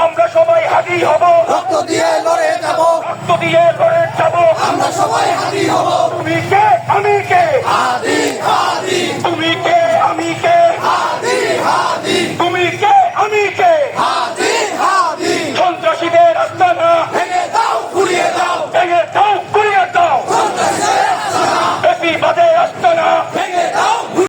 আমরা সবাই হাজি হব, রক্ত দিয়ে লড়ে যাব, রক্ত দিয়ে লড়ে যাব। আমরা সবাই হাজি হব। তুমি কে, আমি কে,